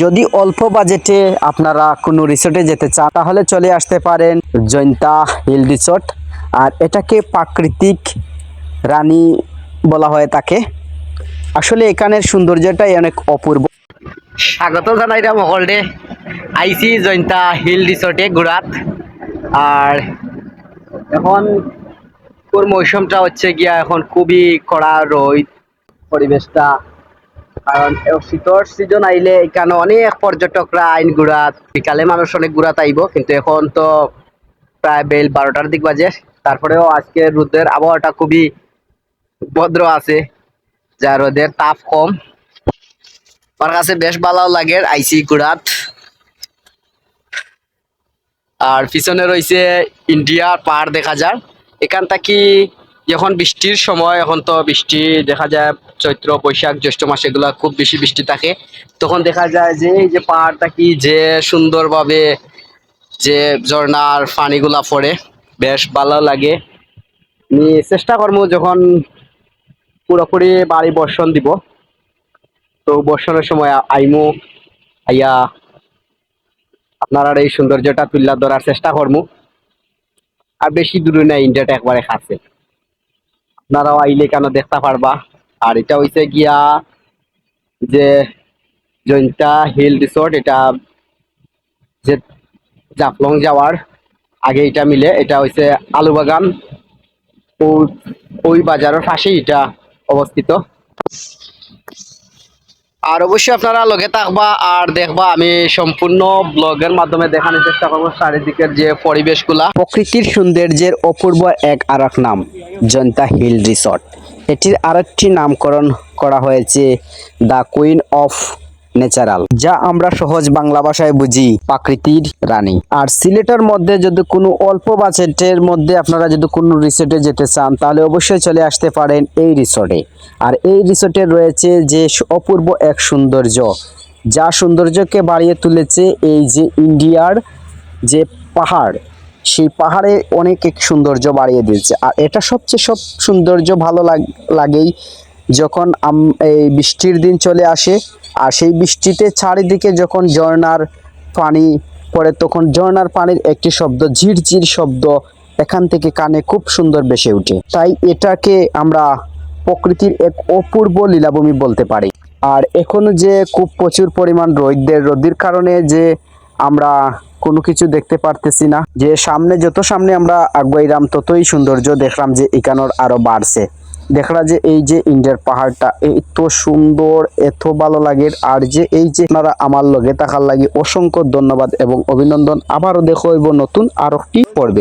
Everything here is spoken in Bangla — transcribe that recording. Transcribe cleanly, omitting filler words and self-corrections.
যদি অল্প বাজেটে আপনারা কোনো রিসোর্টে যেতে চান তাহলে চলে আসতে পারেন জৈন্তা হিল রিসোর্ট। আর এটাকে প্রাকৃতিক রানী বলা হয় তাকে। আসলে এখানের সৌন্দর্যটাই অনেক অপূর্ব। স্বাগত জানাইরা মকলডে আইসি জৈন্তা হিল রিসোর্টে ঘুরাত। আর এখন ওর মৌসুমটা হচ্ছে গিয়া এখন খুবই কড়া রোদ পরিবেশটা, কারণ শীতর সিজন আইলে এখানে অনেক পর্যটকরা আইন ঘুরাত। বিকালে মানুষ অনেক ঘুরাত আইব, কিন্তু এখন তো প্রায় বেল 12টার দিক বাজে। তারপরেও আজকে রোদের আবহাওয়াটা খুবই ভদ্র আছে, যা রোদের তাপ কম। আমার কাছে বেশ ভালো লাগে আইসি ঘুরাত। আর পিছনে রয়েছে ইন্ডিয়ার পাহাড় দেখা যায়। এখান থেকে যখন বৃষ্টির সময়, এখন তো বৃষ্টি দেখা যায় চৈত্র বৈশাখ জ্যৈষ্ঠ মাস, এগুলা খুব বেশি বৃষ্টি থাকে, তখন দেখা যায় যে এই যে পাহাড়টা কি যে সুন্দরভাবে যে ঝর্ণার পানিগুলা পড়ে, বেশ ভালো লাগে। আমি চেষ্টা করবো যখন পুরোপুরি বাড়ি বর্ষণ দিব, তো বর্ষণের সময় আইমু আইয়া আপনারা এই সৌন্দর্যটা তুলে ধরার চেষ্টা করবো। আর বেশি দূরে না, ইন্ডিয়াটা একবারে কাছে, আপনারাও আইলে কেন দেখতে পারবা। আর এটা হইছে গিয়া যে জৈন্তা হিল রিসোর্ট, এটা যে জাফলং যাওয়ার আগে এটা মিলে, এটা হইছে আলুবাগান ওই বাজারের পাশেই এটা অবস্থিত। আর অবশ্যই আপনারা লগে থাকবা আর দেখবা, আমি সম্পূর্ণ ব্লগের মাধ্যমে দেখানোর চেষ্টা করবো চারিদিকের যে পরিবেশগুলা। প্রকৃতির সৌন্দর্যের অপূর্ব আর এক নাম জৈন্তা হিল রিসোর্ট। এটির আরেকটি নামকরণ করা হয়েছে দ্য কুইন অফ ন্যাচারাল, যা আমরা সহজ বাংলা ভাষায় বুঝি প্রাকৃতির রানী। আর সিলেটের মধ্যে যদি কোনো অল্প বাজেটের মধ্যে আপনারা যদি কোনো রিসোর্টে যেতে চান তাহলে অবশ্যই চলে আসতে পারেন এই রিসোর্টে। আর এই রিসোর্টে রয়েছে যে অপূর্ব এক সৌন্দর্য, যা সৌন্দর্যকে বাড়িয়ে তুলেছে এই যে ইন্ডিয়ার যে পাহাড়, সেই পাহাড়ে অনেক এক সৌন্দর্য বাড়িয়ে দিয়েছে। আর এটা সবচেয়ে সৌন্দর্য ভালো লাগেই যখন এই বৃষ্টির দিন চলে আসে, আর সেই বৃষ্টিতে চারিদিকে যখন ঝর্ণার পানি পড়ে, তখন ঝর্ণার পানির একটি শব্দ, ঝিরঝির শব্দ এখান থেকে কানে খুব সুন্দর ভেসে ওঠে। তাই এটাকে আমরা প্রকৃতির এক অপূর্ব লীলাভূমি বলতে পারি। আর এখনো যে খুব প্রচুর পরিমাণ রোদের কারণে যে আমরা কোনো কিছু দেখতে পারতেছি না, যে যত সামনে আমরা আগাইলাম ততই সৌন্দর্য দেখলাম যে এখানোর আরো বাড়ছে। দেখলা যে এই যে ইন্ডিয়ার পাহাড়টা এত সুন্দর, এত ভালো লাগে। আর যে এই যে আপনারা আমার লগে থাকার লাগে অসংখ্য ধন্যবাদ এবং অভিনন্দন। আবারও দেখা হইব নতুন আরো একটি পর্বে।